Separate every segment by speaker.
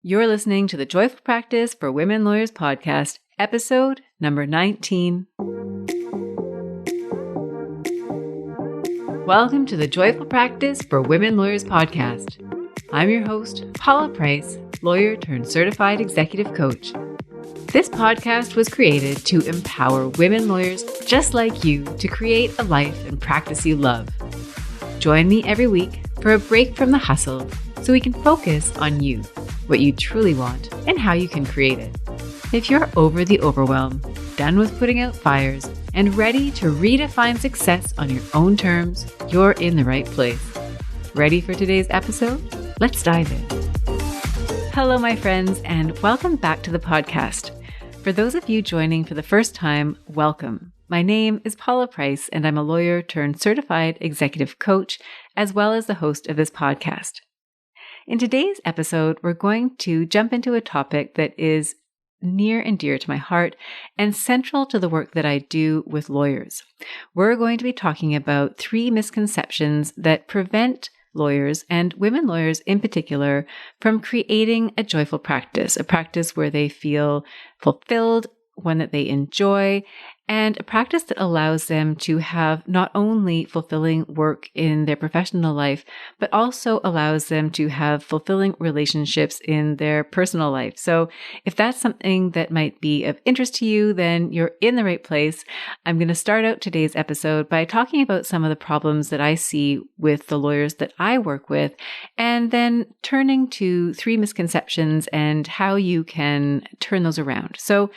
Speaker 1: You're listening to the Joyful Practice for Women Lawyers podcast, episode number 19. Welcome to the Joyful Practice for Women Lawyers podcast. I'm your host, Paula Price, lawyer turned certified executive coach. This podcast was created to empower women lawyers just like you to create a life and practice you love. Join me every week for a break from the hustle so we can focus on you, what you truly want, and how you can create it. If you're over the overwhelm, done with putting out fires, and ready to redefine success on your own terms, you're in the right place. Ready for today's episode? Let's dive in. Hello, my friends, and welcome back to the podcast. For those of you joining for the first time, welcome. My name is Paula Price, and I'm a lawyer turned certified executive coach, as well as the host of this podcast. In today's episode, we're going to jump into a topic that is near and dear to my heart and central to the work that I do with lawyers. We're going to be talking about 3 misconceptions that prevent lawyers, and women lawyers in particular, from creating a joyful practice, a practice where they feel fulfilled, one that they enjoy, and a practice that allows them to have not only fulfilling work in their professional life, but also allows them to have fulfilling relationships in their personal life. So if that's something that might be of interest to you, then you're in the right place. I'm going to start out today's episode by talking about some of the problems that I see with the lawyers that I work with, and then turning to 3 misconceptions and how you can turn those around. So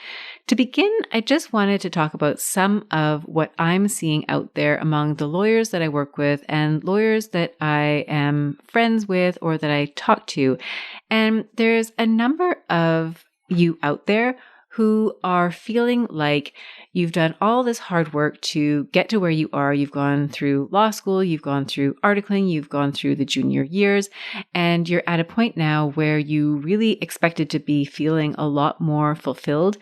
Speaker 1: to begin, I just wanted to talk about some of what I'm seeing out there among the lawyers that I work with and lawyers that I am friends with or that I talk to. And there's a number of you out there who are feeling like you've done all this hard work to get to where you are. You've gone through law school, you've gone through articling, you've gone through the junior years, and you're at a point now where you really expected to be feeling a lot more fulfilled,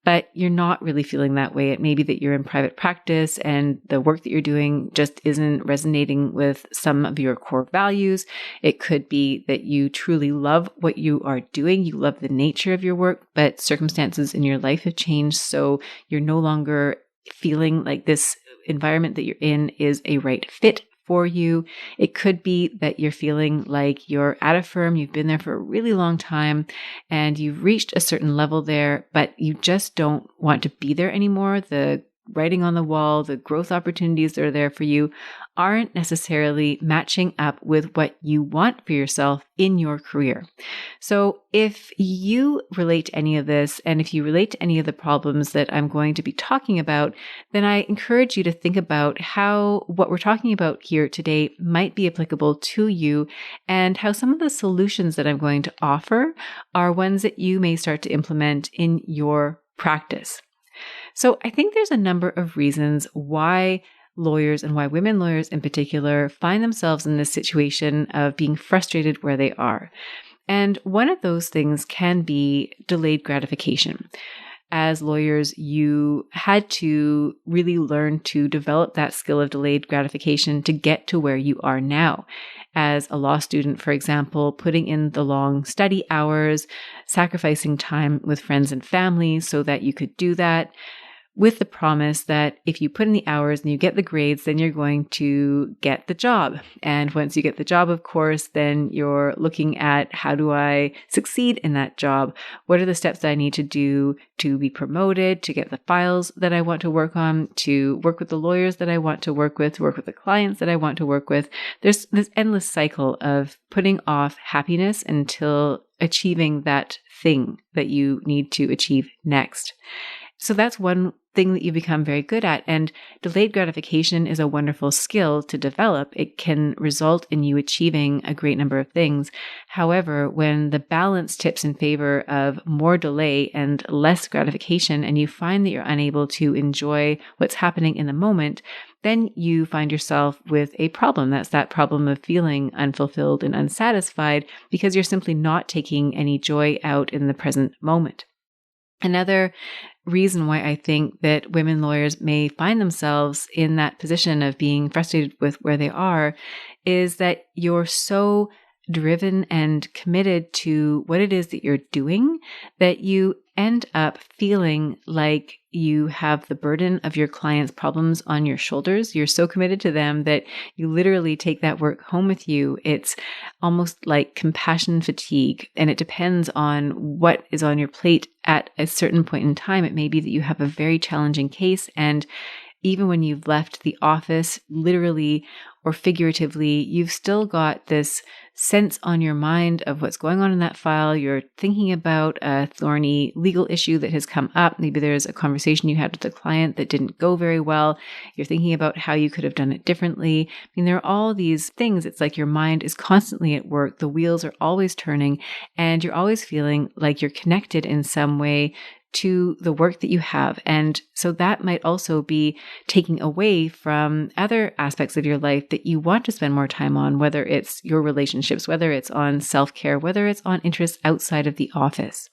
Speaker 1: but you're not really feeling that way. It may be that you're in private practice and the work that you're doing just isn't resonating with some of your core values. It could be that you truly love what you are doing. You love the nature of your work, but circumstances in your life have changed. So you're no longer feeling like this environment that you're in is a right fit for you. It could be that you're feeling like you're at a firm, you've been there for a really long time, and you've reached a certain level there, but you just don't want to be there anymore. The writing on the wall, the growth opportunities that are there for you aren't necessarily matching up with what you want for yourself in your career. So if you relate to any of this, and if you relate to any of the problems that I'm going to be talking about, then I encourage you to think about how what we're talking about here today might be applicable to you, and how some of the solutions that I'm going to offer are ones that you may start to implement in your practice. So I think there's a number of reasons why lawyers, and why women lawyers in particular, find themselves in this situation of being frustrated where they are. And one of those things can be delayed gratification. As lawyers, you had to really learn to develop that skill of delayed gratification to get to where you are now. As a law student, for example, putting in the long study hours, sacrificing time with friends and family so that you could do that, with the promise that if you put in the hours and you get the grades, then you're going to get the job. And once you get the job, of course, then you're looking at, how do I succeed in that job? What are the steps that I need to do to be promoted, to get the files that I want to work on, to work with the lawyers that I want to work with the clients that I want to work with? There's this endless cycle of putting off happiness until achieving that thing that you need to achieve next. So that's one thing that you become very good at. And delayed gratification is a wonderful skill to develop. It can result in you achieving a great number of things. However, when the balance tips in favor of more delay and less gratification, and you find that you're unable to enjoy what's happening in the moment, then you find yourself with a problem. That's that problem of feeling unfulfilled and unsatisfied because you're simply not taking any joy out in the present moment. Another reason why I think that women lawyers may find themselves in that position of being frustrated with where they are is that you're so driven and committed to what it is that you're doing that you end up feeling like you have the burden of your clients' problems on your shoulders. You're so committed to them that you literally take that work home with you. It's almost like compassion fatigue, and it depends on what is on your plate at a certain point in time. It may be that you have a very challenging case, and even when you've left the office, literally or figuratively, you've still got this sense on your mind of what's going on in that file. You're thinking about a thorny legal issue that has come up. Maybe there's a conversation you had with the client that didn't go very well. You're thinking about how you could have done it differently. I mean, there are all these things. It's like your mind is constantly at work. The wheels are always turning, and you're always feeling like you're connected in some way to the work that you have. And so that might also be taking away from other aspects of your life that you want to spend more time on, whether it's your relationships, whether it's on self-care, whether it's on interests outside of the office.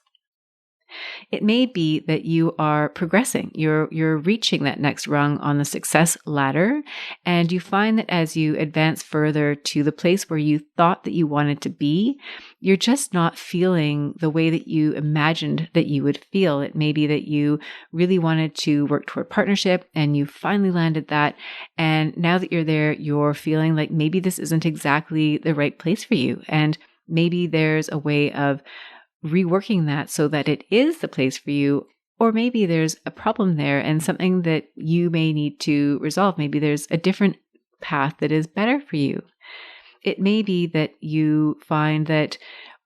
Speaker 1: It may be that you are progressing. You're reaching that next rung on the success ladder, and you find that as you advance further to the place where you thought that you wanted to be, you're just not feeling the way that you imagined that you would feel. It may be that you really wanted to work toward partnership and you finally landed that. And now that you're there, you're feeling like maybe this isn't exactly the right place for you. And maybe there's a way of reworking that so that it is the place for you. Or maybe there's a problem there and something that you may need to resolve. Maybe there's a different path that is better for you. It may be that you find that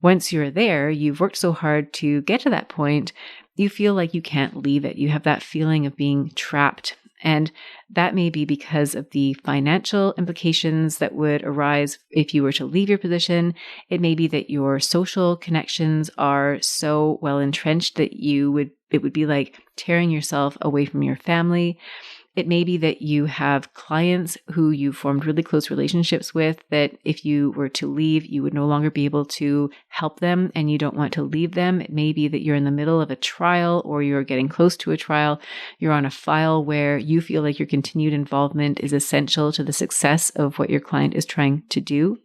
Speaker 1: once you're there, you've worked so hard to get to that point, you feel like you can't leave it. You have that feeling of being trapped. And that may be because of the financial implications that would arise if you were to leave your position. It may be that your social connections are so well entrenched that it would be like tearing yourself away from your family. It may be that you have clients who you formed really close relationships with that if you were to leave, you would no longer be able to help them and you don't want to leave them. It may be that you're in the middle of a trial or you're getting close to a trial. You're on a file where you feel like your continued involvement is essential to the success of what your client is trying to do.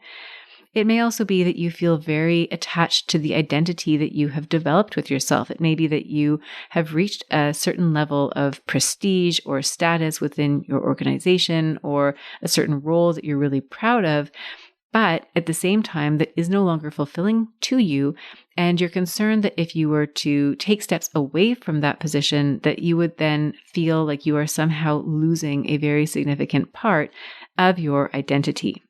Speaker 1: It may also be that you feel very attached to the identity that you have developed with yourself. It may be that you have reached a certain level of prestige or status within your organization or a certain role that you're really proud of, but at the same time that is no longer fulfilling to you. And you're concerned that if you were to take steps away from that position, that you would then feel like you are somehow losing a very significant part of your identity.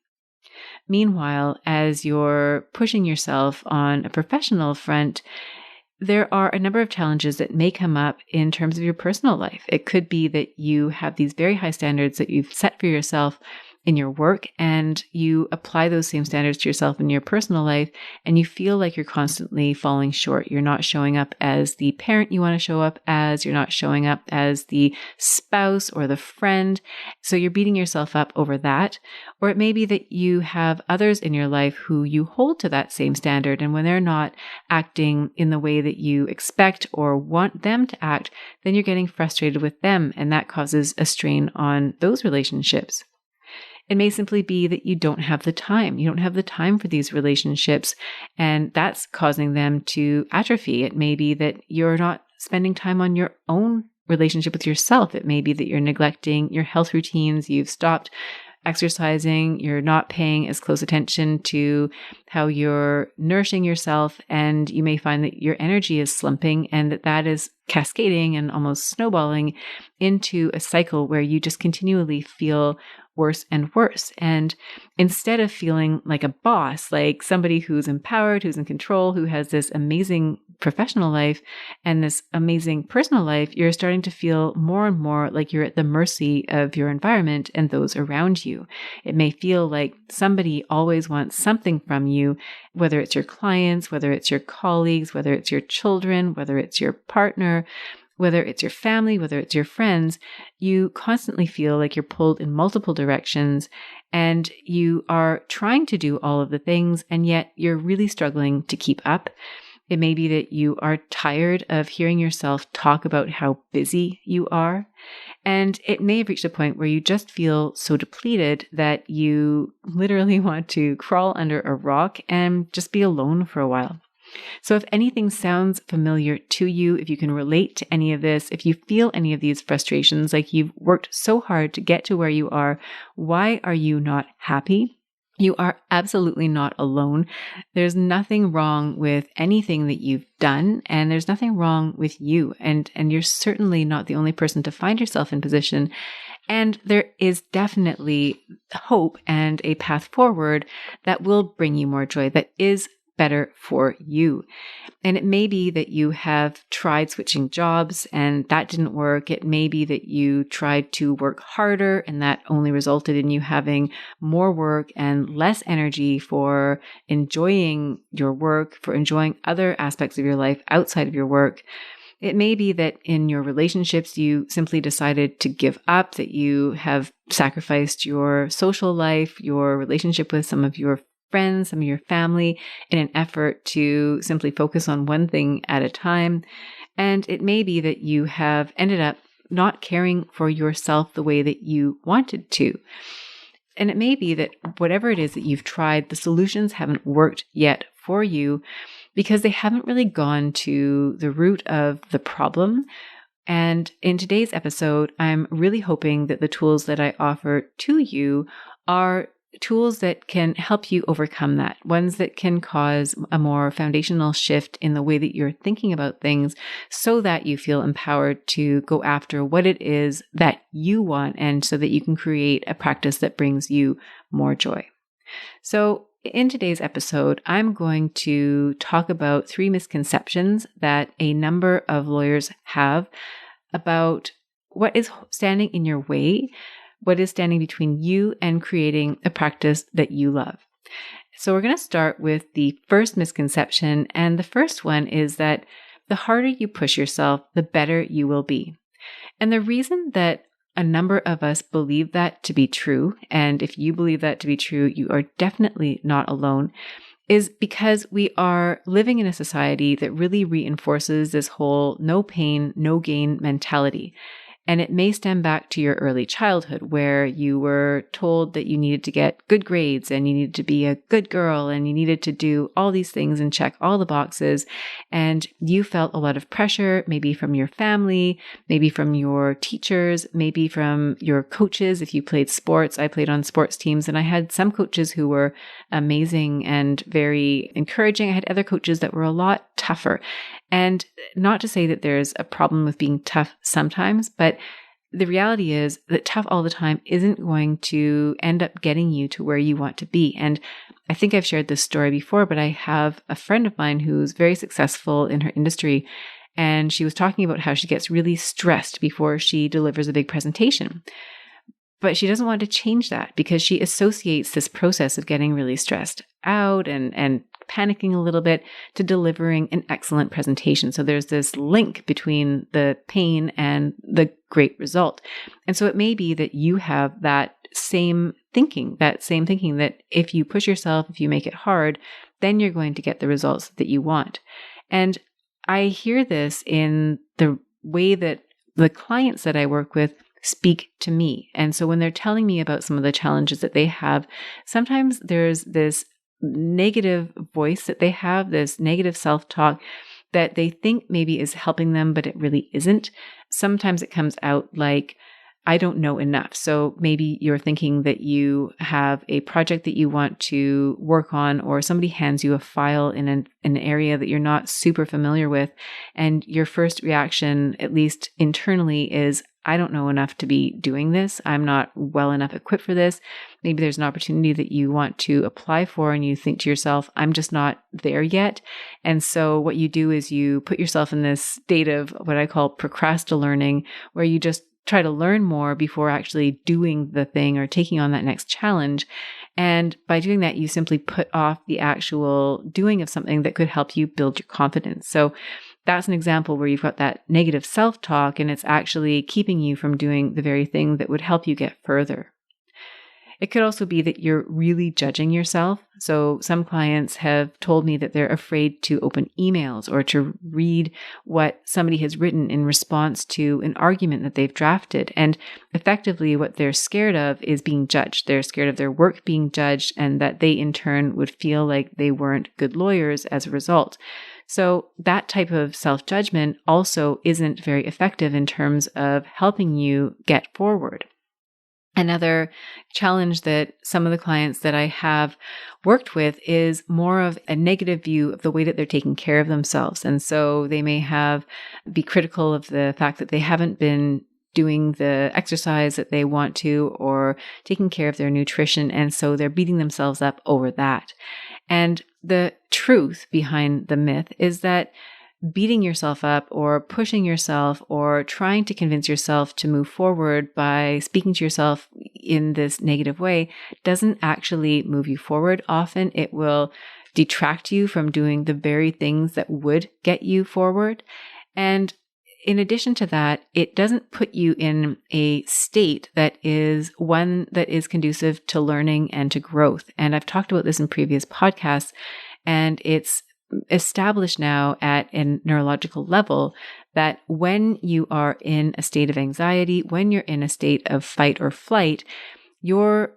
Speaker 1: Meanwhile, as you're pushing yourself on a professional front, there are a number of challenges that may come up in terms of your personal life. It could be that you have these very high standards that you've set for yourself in your work, and you apply those same standards to yourself in your personal life, and you feel like you're constantly falling short. You're not showing up as the parent you want to show up as. You're not showing up as the spouse or the friend. So you're beating yourself up over that. Or it may be that you have others in your life who you hold to that same standard, and when they're not acting in the way that you expect or want them to act, then you're getting frustrated with them, and that causes a strain on those relationships. It may simply be that you don't have the time. You don't have the time for these relationships, and that's causing them to atrophy. It may be that you're not spending time on your own relationship with yourself. It may be that you're neglecting your health routines. You've stopped exercising. You're not paying as close attention to how you're nourishing yourself, and you may find that your energy is slumping and that is cascading and almost snowballing into a cycle where you just continually feel worse and worse. And instead of feeling like a boss, like somebody who's empowered, who's in control, who has this amazing professional life and this amazing personal life, you're starting to feel more and more like you're at the mercy of your environment and those around you. It may feel like somebody always wants something from you, whether it's your clients, whether it's your colleagues, whether it's your children, whether it's your partner, whether it's your family, whether it's your friends. You constantly feel like you're pulled in multiple directions and you are trying to do all of the things, and yet you're really struggling to keep up. It may be that you are tired of hearing yourself talk about how busy you are. And it may have reached a point where you just feel so depleted that you literally want to crawl under a rock and just be alone for a while. So if anything sounds familiar to you, if you can relate to any of this, if you feel any of these frustrations, like you've worked so hard to get to where you are, why are you not happy? You are absolutely not alone. There's nothing wrong with anything that you've done, and there's nothing wrong with you. And you're certainly not the only person to find yourself in position. And there is definitely hope and a path forward that will bring you more joy, that is better for you. And it may be that you have tried switching jobs and that didn't work. It may be that you tried to work harder and that only resulted in you having more work and less energy for enjoying your work, for enjoying other aspects of your life outside of your work. It may be that in your relationships, you simply decided to give up, that you have sacrificed your social life, your relationship with some of your friends, some of your family, in an effort to simply focus on one thing at a time. And it may be that you have ended up not caring for yourself the way that you wanted to. And it may be that whatever it is that you've tried, the solutions haven't worked yet for you because they haven't really gone to the root of the problem. And in today's episode, I'm really hoping that the tools that I offer to you are tools that can help you overcome that, ones that can cause a more foundational shift in the way that you're thinking about things so that you feel empowered to go after what it is that you want and so that you can create a practice that brings you more joy. So in today's episode, I'm going to talk about 3 misconceptions that a number of lawyers have about what is standing in your way, what is standing between you and creating a practice that you love. So we're going to start with the first misconception. And the first one is that the harder you push yourself, the better you will be. And the reason that a number of us believe that to be true, and if you believe that to be true, you are definitely not alone, is because we are living in a society that really reinforces this whole no pain, no gain mentality. And it may stem back to your early childhood where you were told that you needed to get good grades and you needed to be a good girl and you needed to do all these things and check all the boxes. And you felt a lot of pressure, maybe from your family, maybe from your teachers, maybe from your coaches. If you played sports, I played on sports teams and I had some coaches who were amazing and very encouraging. I had other coaches that were a lot tougher. And not to say that there's a problem with being tough sometimes, but the reality is that tough all the time isn't going to end up getting you to where you want to be. And I think I've shared this story before, but I have a friend of mine who's very successful in her industry. And she was talking about how she gets really stressed before she delivers a big presentation. But she doesn't want to change that because she associates this process of getting really stressed out and panicking a little bit to delivering an excellent presentation. So there's this link between the pain and the great result. And so it may be that you have that same thinking that if you push yourself, if you make it hard, then you're going to get the results that you want. And I hear this in the way that the clients that I work with speak to me. And so when they're telling me about some of the challenges that they have, sometimes there's this negative voice that they have, this negative self-talk that they think maybe is helping them, but it really isn't. Sometimes it comes out like, I don't know enough. So maybe you're thinking that you have a project that you want to work on, or somebody hands you a file in an area that you're not super familiar with. And your first reaction, at least internally, is, I don't know enough to be doing this. I'm not well enough equipped for this. Maybe there's an opportunity that you want to apply for and you think to yourself, I'm just not there yet. And so what you do is you put yourself in this state of what I call procrastinating, where you just try to learn more before actually doing the thing or taking on that next challenge. And by doing that, you simply put off the actual doing of something that could help you build your confidence. So that's an example where you've got that negative self-talk and it's actually keeping you from doing the very thing that would help you get further. It could also be that you're really judging yourself. So some clients have told me that they're afraid to open emails or to read what somebody has written in response to an argument that they've drafted. And effectively, what they're scared of is being judged. They're scared of their work being judged and that they in turn would feel like they weren't good lawyers as a result. So that type of self-judgment also isn't very effective in terms of helping you get forward. Another challenge that some of the clients that I have worked with is more of a negative view of the way that they're taking care of themselves. And so they may be critical of the fact that they haven't been doing the exercise that they want to or taking care of their nutrition. And so they're beating themselves up over that. And the truth behind the myth is that beating yourself up or pushing yourself or trying to convince yourself to move forward by speaking to yourself in this negative way doesn't actually move you forward. Often it will detract you from doing the very things that would get you forward. And in addition to that, it doesn't put you in a state that is one that is conducive to learning and to growth. And I've talked about this in previous podcasts, and it's established now at a neurological level that when you are in a state of anxiety, when you're in a state of fight or flight, your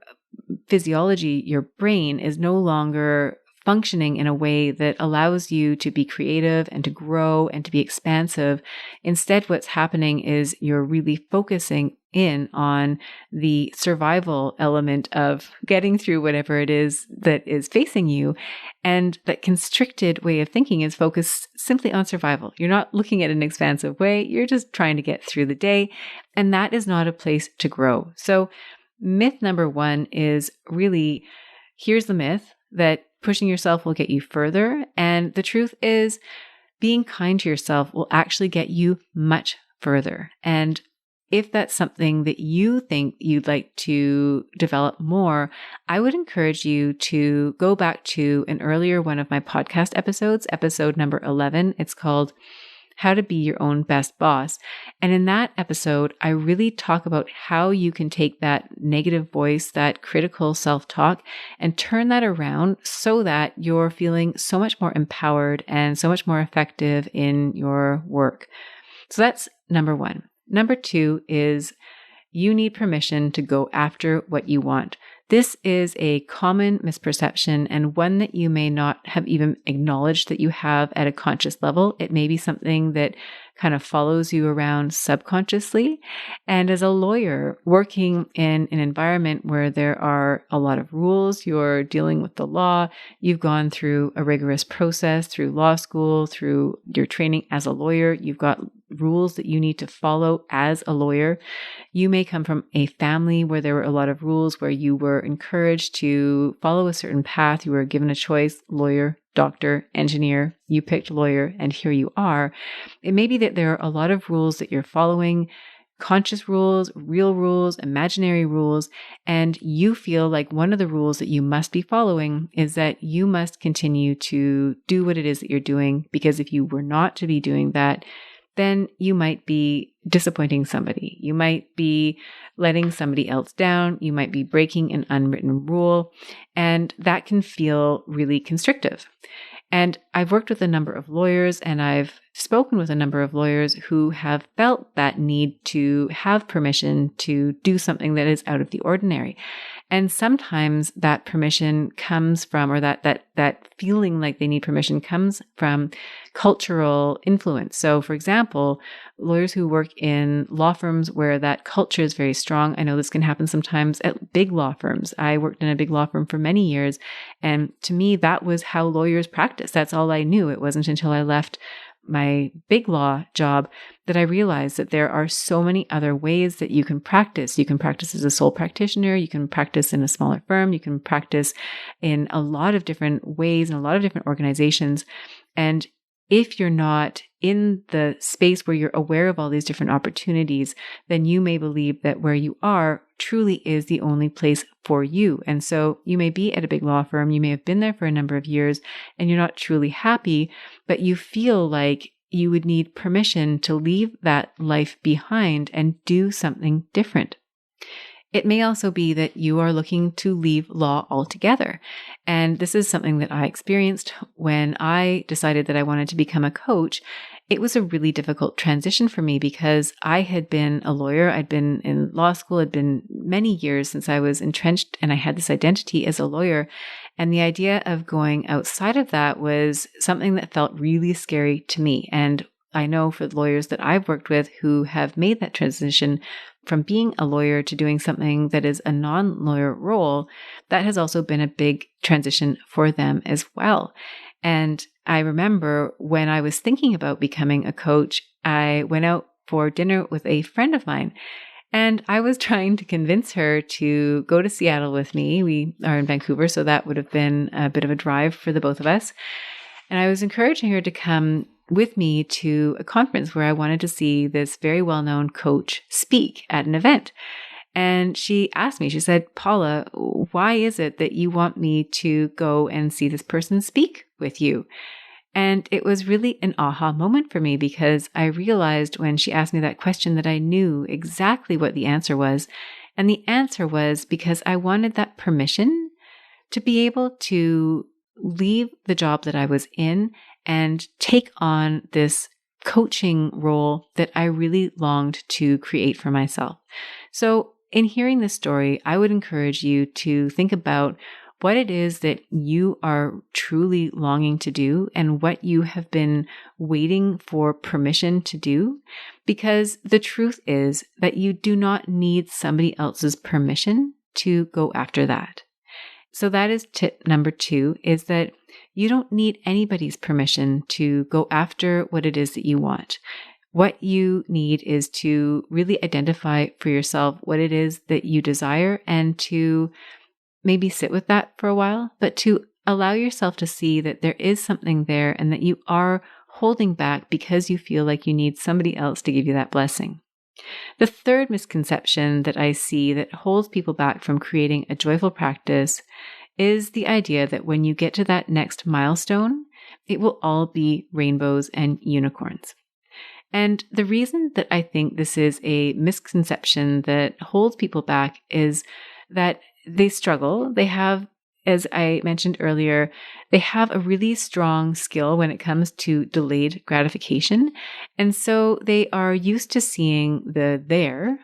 Speaker 1: physiology, your brain is no longer functioning in a way that allows you to be creative and to grow and to be expansive. Instead, what's happening is you're really focusing in on the survival element of getting through whatever it is that is facing you. And that constricted way of thinking is focused simply on survival. You're not looking at an expansive way. You're just trying to get through the day. And that is not a place to grow. So myth number one is really, here's the myth that pushing yourself will get you further. And the truth is, being kind to yourself will actually get you much further. And if that's something that you think you'd like to develop more, I would encourage you to go back to an earlier one of my podcast episodes, episode number 11. It's called How to Be Your Own Best Boss. And in that episode, I really talk about how you can take that negative voice, that critical self-talk, and turn that around so that you're feeling so much more empowered and so much more effective in your work. So that's number one. Number two is you need permission to go after what you want. This is a common misperception and one that you may not have even acknowledged that you have at a conscious level. It may be something that kind of follows you around subconsciously. And as a lawyer working in an environment where there are a lot of rules, you're dealing with the law, you've gone through a rigorous process through law school, through your training as a lawyer, you've got rules that you need to follow as a lawyer. You may come from a family where there were a lot of rules, where you were encouraged to follow a certain path. You were given a choice, lawyer, doctor, engineer. You picked lawyer, and here you are. It may be that there are a lot of rules that you're following, conscious rules, real rules, imaginary rules, and you feel like one of the rules that you must be following is that you must continue to do what it is that you're doing, because if you were not to be doing that, then you might be disappointing somebody. You might be letting somebody else down. You might be breaking an unwritten rule, and that can feel really constrictive. And I've worked with a number of lawyers, and I've spoken with a number of lawyers who have felt that need to have permission to do something that is out of the ordinary. And sometimes that permission comes from, or that feeling like they need permission comes from cultural influence. So for example, lawyers who work in law firms where that culture is very strong. I know this can happen sometimes at big law firms. I worked in a big law firm for many years. And to me, that was how lawyers practice. That's all I knew. It wasn't until I left my big law job that I realized that there are so many other ways that you can practice. You can practice as a sole practitioner. You can practice in a smaller firm. You can practice in a lot of different ways and a lot of different organizations. And if you're not in the space where you're aware of all these different opportunities, then you may believe that where you are truly is the only place for you. And so you may be at a big law firm, you may have been there for a number of years, and you're not truly happy, but you feel like you would need permission to leave that life behind and do something different. It may also be that you are looking to leave law altogether. And this is something that I experienced when I decided that I wanted to become a coach. It was a really difficult transition for me because I had been a lawyer. I'd been in law school. It'd been many years since I was entrenched and I had this identity as a lawyer. And the idea of going outside of that was something that felt really scary to me. And I know for the lawyers that I've worked with who have made that transition from being a lawyer to doing something that is a non-lawyer role, that has also been a big transition for them as well. And I remember when I was thinking about becoming a coach, I went out for dinner with a friend of mine. And I was trying to convince her to go to Seattle with me. We are in Vancouver, so that would have been a bit of a drive for the both of us. And I was encouraging her to come with me to a conference where I wanted to see this very well-known coach speak at an event. And she asked me, she said, "Paula, why is it that you want me to go and see this person speak with you?" And it was really an aha moment for me because I realized when she asked me that question that I knew exactly what the answer was. And the answer was because I wanted that permission to be able to leave the job that I was in and take on this coaching role that I really longed to create for myself. So in hearing this story, I would encourage you to think about what it is that you are truly longing to do and what you have been waiting for permission to do. Because the truth is that you do not need somebody else's permission to go after that. So that is tip number 2, is that you don't need anybody's permission to go after what it is that you want. What you need is to really identify for yourself what it is that you desire and to maybe sit with that for a while, but to allow yourself to see that there is something there and that you are holding back because you feel like you need somebody else to give you that blessing. The third misconception that I see that holds people back from creating a joyful practice is the idea that when you get to that next milestone, it will all be rainbows and unicorns. And the reason that I think this is a misconception that holds people back is that they struggle. They have, as I mentioned earlier, they have a really strong skill when it comes to delayed gratification. And so they are used to seeing they're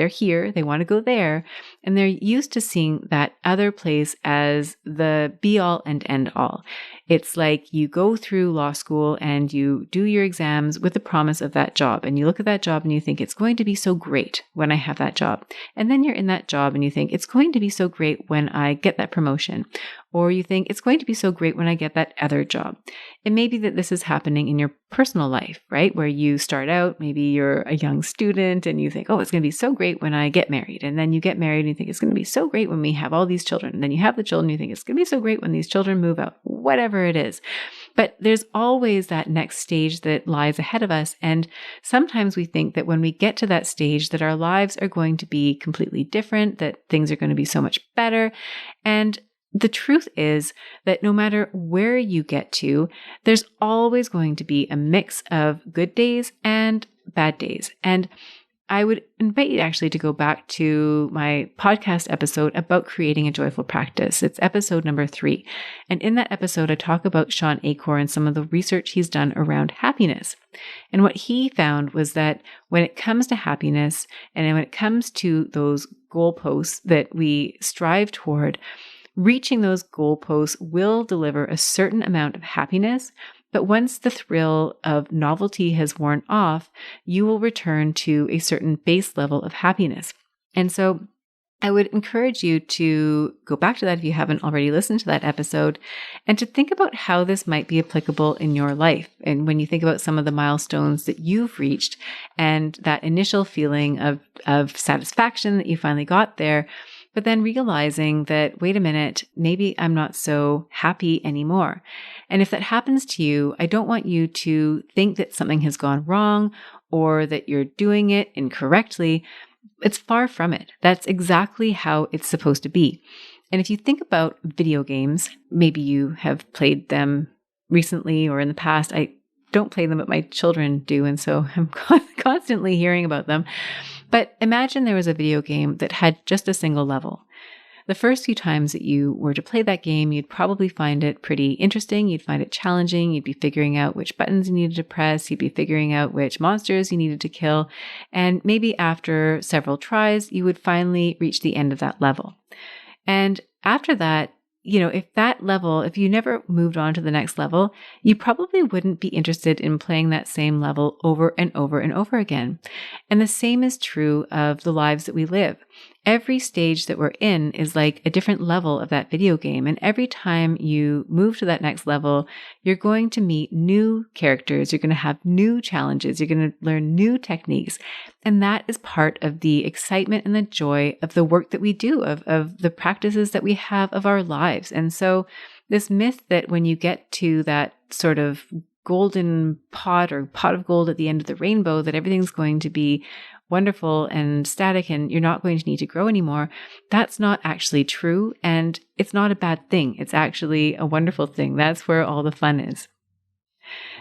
Speaker 1: here, they want to go there. And they're used to seeing that other place as the be all and end all. It's like you go through law school and you do your exams with the promise of that job. And you look at that job and you think, it's going to be so great when I have that job. And then you're in that job and you think, it's going to be so great when I get that promotion. Or you think, it's going to be so great when I get that other job. It may be that this is happening in your personal life, right? Where you start out, maybe you're a young student and you think, oh, it's going to be so great when I get married. And then you get married and you think, it's going to be so great when we have all these children. And then you have the children, and you think, it's going to be so great when these children move out, whatever it is. But there's always that next stage that lies ahead of us. And sometimes we think that when we get to that stage, that our lives are going to be completely different, that things are going to be so much better. And the truth is that no matter where you get to, there's always going to be a mix of good days and bad days. And I would invite you actually to go back to my podcast episode about creating a joyful practice. It's episode number 3. And in that episode, I talk about Sean Achor and some of the research he's done around happiness. And what he found was that when it comes to happiness and when it comes to those goalposts that we strive toward, reaching those goalposts will deliver a certain amount of happiness, but once the thrill of novelty has worn off, you will return to a certain base level of happiness. And so I would encourage you to go back to that if you haven't already listened to that episode, and to think about how this might be applicable in your life. And when you think about some of the milestones that you've reached and that initial feeling of satisfaction that you finally got there, but then realizing that, wait a minute, maybe I'm not so happy anymore. And if that happens to you, I don't want you to think that something has gone wrong or that you're doing it incorrectly. It's far from it. That's exactly how it's supposed to be. And if you think about video games, maybe you have played them recently or in the past. I don't play them, but my children do. And so I'm constantly hearing about them. But imagine there was a video game that had just a single level. The first few times that you were to play that game, you'd probably find it pretty interesting. You'd find it challenging. You'd be figuring out which buttons you needed to press. You'd be figuring out which monsters you needed to kill. And maybe after several tries, you would finally reach the end of that level. And after that, if you never moved on to the next level, you probably wouldn't be interested in playing that same level over and over and over again. And the same is true of the lives that we live. Every stage that we're in is like a different level of that video game. And every time you move to that next level, you're going to meet new characters. You're going to have new challenges. You're going to learn new techniques. And that is part of the excitement and the joy of the work that we do, of the practices that we have of our lives. And so this myth that when you get to that sort of golden pot or pot of gold at the end of the rainbow, that everything's going to be wonderful and static and you're not going to need to grow anymore, that's not actually true. And it's not a bad thing. It's actually a wonderful thing. That's where all the fun is.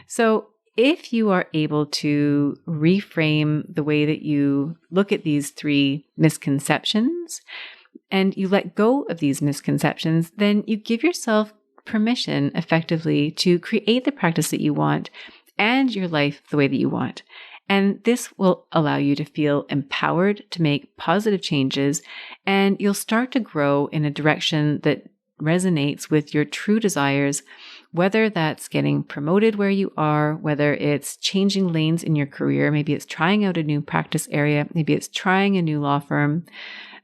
Speaker 1: So if you are able to reframe the way that you look at these 3 misconceptions and you let go of these misconceptions, then you give yourself permission effectively to create the practice that you want and your life the way that you want. And this will allow you to feel empowered to make positive changes, and you'll start to grow in a direction that resonates with your true desires, whether that's getting promoted where you are, whether it's changing lanes in your career, maybe it's trying out a new practice area, maybe it's trying a new law firm,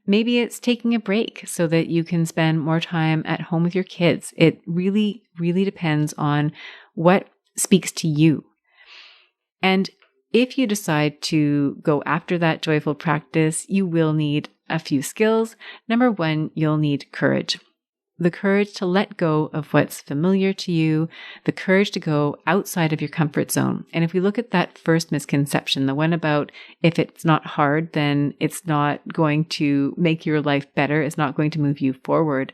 Speaker 1: maybe it's taking a break so that you can spend more time at home with your kids. It really, really depends on what speaks to you. And if you decide to go after that joyful practice, you will need a few skills. Number 1, you'll need courage. The courage to let go of what's familiar to you, the courage to go outside of your comfort zone. And if we look at that first misconception, the one about if it's not hard, then it's not going to make your life better, it's not going to move you forward,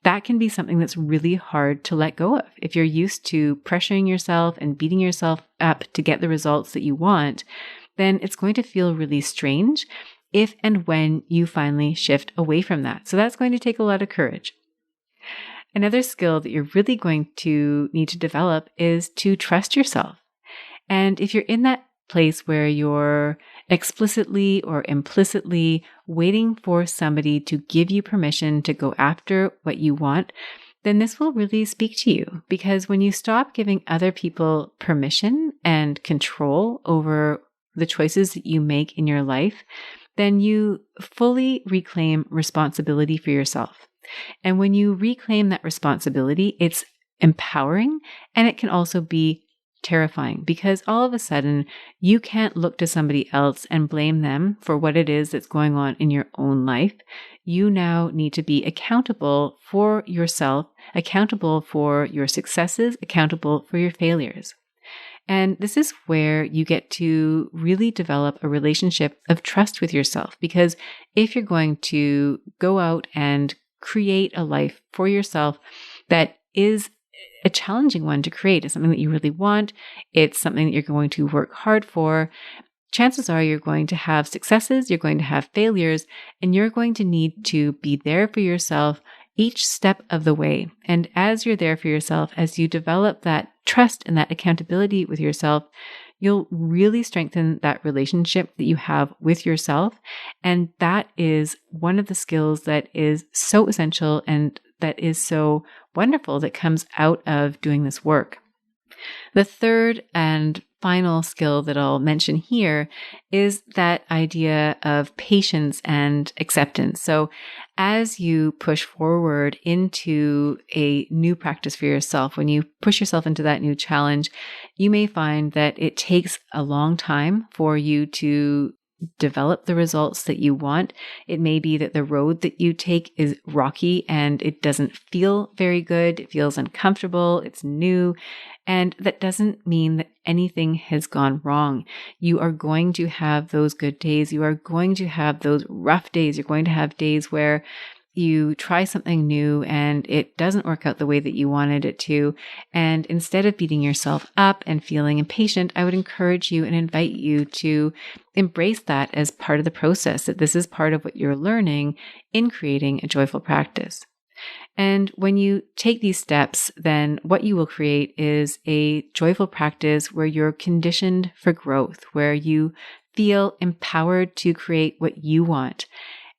Speaker 1: that can be something that's really hard to let go of. If you're used to pressuring yourself and beating yourself up to get the results that you want, then it's going to feel really strange if and when you finally shift away from that. So that's going to take a lot of courage. Another skill that you're really going to need to develop is to trust yourself. And if you're in that place where you're explicitly or implicitly waiting for somebody to give you permission to go after what you want, then this will really speak to you. Because when you stop giving other people permission and control over the choices that you make in your life, then you fully reclaim responsibility for yourself. And when you reclaim that responsibility, it's empowering and it can also be terrifying because all of a sudden you can't look to somebody else and blame them for what it is that's going on in your own life. You now need to be accountable for yourself, accountable for your successes, accountable for your failures. And this is where you get to really develop a relationship of trust with yourself, because if you're going to go out and create a life for yourself that is a challenging one to create, it's something that you really want, it's something that you're going to work hard for, chances are you're going to have successes, you're going to have failures, and you're going to need to be there for yourself each step of the way. And as you're there for yourself, as you develop that trust and that accountability with yourself, you'll really strengthen that relationship that you have with yourself. And that is one of the skills that is so essential and that is so wonderful that comes out of doing this work. The third and final skill that I'll mention here is that idea of patience and acceptance. So as you push forward into a new practice for yourself, when you push yourself into that new challenge, you may find that it takes a long time for you to develop the results that you want. It may be that the road that you take is rocky and it doesn't feel very good. It feels uncomfortable. It's new. And that doesn't mean that anything has gone wrong. You are going to have those good days. You are going to have those rough days. You're going to have days where you try something new and it doesn't work out the way that you wanted it to, and instead of beating yourself up and feeling impatient, I would encourage you and invite you to embrace that as part of the process, that this is part of what you're learning in creating a joyful practice. And when you take these steps, then what you will create is a joyful practice where you're conditioned for growth, where you feel empowered to create what you want,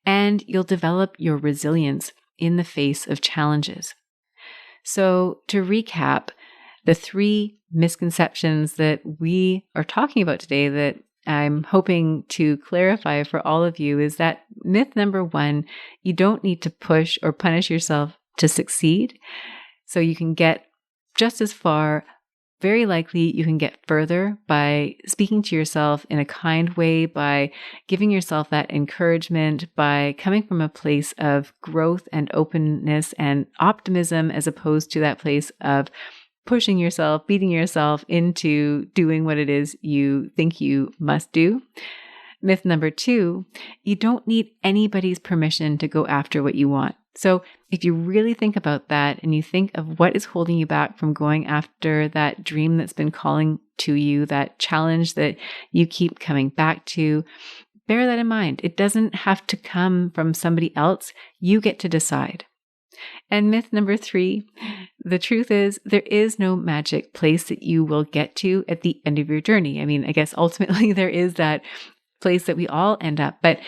Speaker 1: and you'll develop your resilience in the face of challenges. So to recap, the 3 misconceptions that we are talking about today that I'm hoping to clarify for all of you is that myth number 1, you don't need to push or punish yourself to succeed. So you can get just as far. Very likely you can get further by speaking to yourself in a kind way, by giving yourself that encouragement, by coming from a place of growth and openness and optimism, as opposed to that place of pushing yourself, beating yourself into doing what it is you think you must do. Myth number 2, you don't need anybody's permission to go after what you want. So if you really think about that and you think of what is holding you back from going after that dream that's been calling to you, that challenge that you keep coming back to, bear that in mind. It doesn't have to come from somebody else. You get to decide. And myth number 3, the truth is there is no magic place that you will get to at the end of your journey. I mean, I guess ultimately there is that place that we all end up, but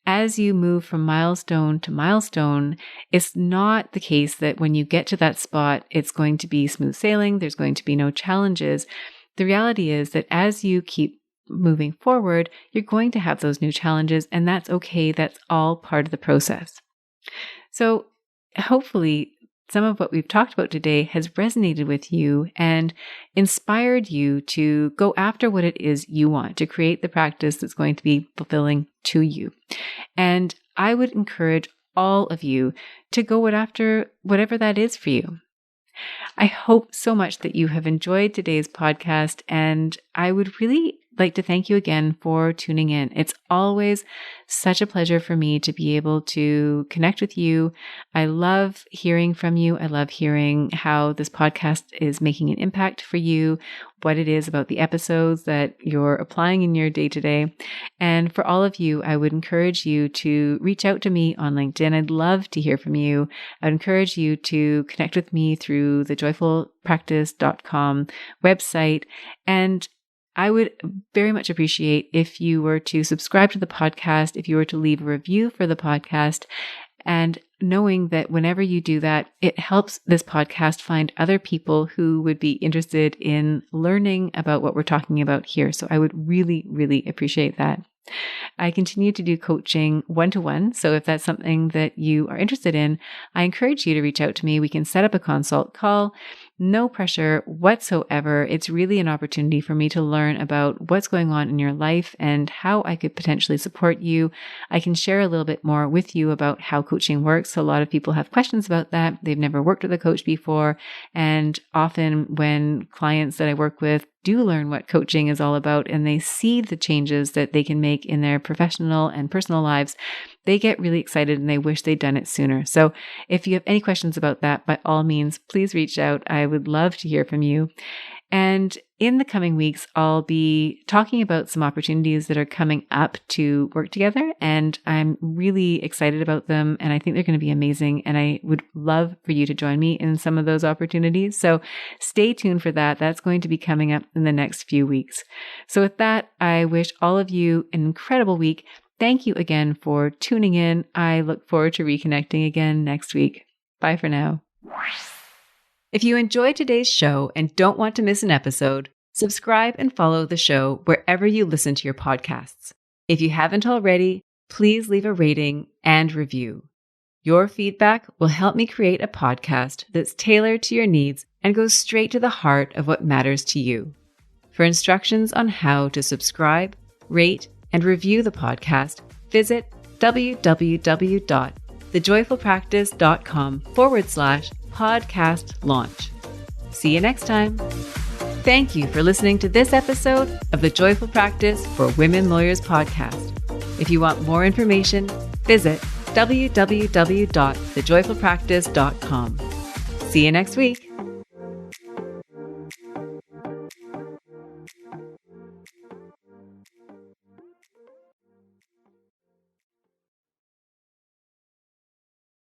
Speaker 1: as you move from milestone to milestone, it's not the case that when you get to that spot, it's going to be smooth sailing. There's going to be no challenges. The reality is that as you keep moving forward, you're going to have those new challenges, and that's okay. That's all part of the process. So hopefully some of what we've talked about today has resonated with you and inspired you to go after what it is you want, to create the practice that's going to be fulfilling to you. And I would encourage all of you to go after whatever that is for you. I hope so much that you have enjoyed today's podcast, and I would really like to thank you again for tuning in. It's always such a pleasure for me to be able to connect with you. I love hearing from you. I love hearing how this podcast is making an impact for you, what it is about the episodes that you're applying in your day-to-day. And for all of you, I would encourage you to reach out to me on LinkedIn. I'd love to hear from you. I'd encourage you to connect with me through the joyfulpractice.com website. And I would very much appreciate if you were to subscribe to the podcast, if you were to leave a review for the podcast, and knowing that whenever you do that, it helps this podcast find other people who would be interested in learning about what we're talking about here. So I would really, really appreciate that. I continue to do coaching one-to-one. So if that's something that you are interested in, I encourage you to reach out to me. We can set up a consult call. No pressure whatsoever. It's really an opportunity for me to learn about what's going on in your life and how I could potentially support you. I can share a little bit more with you about how coaching works. So a lot of people have questions about that. They've never worked with a coach before. And often when clients that I work with do learn what coaching is all about and they see the changes that they can make in their professional and personal lives, they get really excited and they wish they'd done it sooner. So if you have any questions about that, by all means, please reach out. I would love to hear from you. And in the coming weeks, I'll be talking about some opportunities that are coming up to work together, and I'm really excited about them, and I think they're going to be amazing, and I would love for you to join me in some of those opportunities. So stay tuned for that. That's going to be coming up in the next few weeks. So with that, I wish all of you an incredible week. Thank you again for tuning in. I look forward to reconnecting again next week. Bye for now. If you enjoyed today's show and don't want to miss an episode, subscribe and follow the show wherever you listen to your podcasts. If you haven't already, please leave a rating and review. Your feedback will help me create a podcast that's tailored to your needs and goes straight to the heart of what matters to you. For instructions on how to subscribe, rate, and review the podcast, visit www.thejoyfulpractice.com/podcast launch. See you next time. Thank you for listening to this episode of the Joyful Practice for Women Lawyers podcast. If you want more information, visit www.thejoyfulpractice.com. See you next week.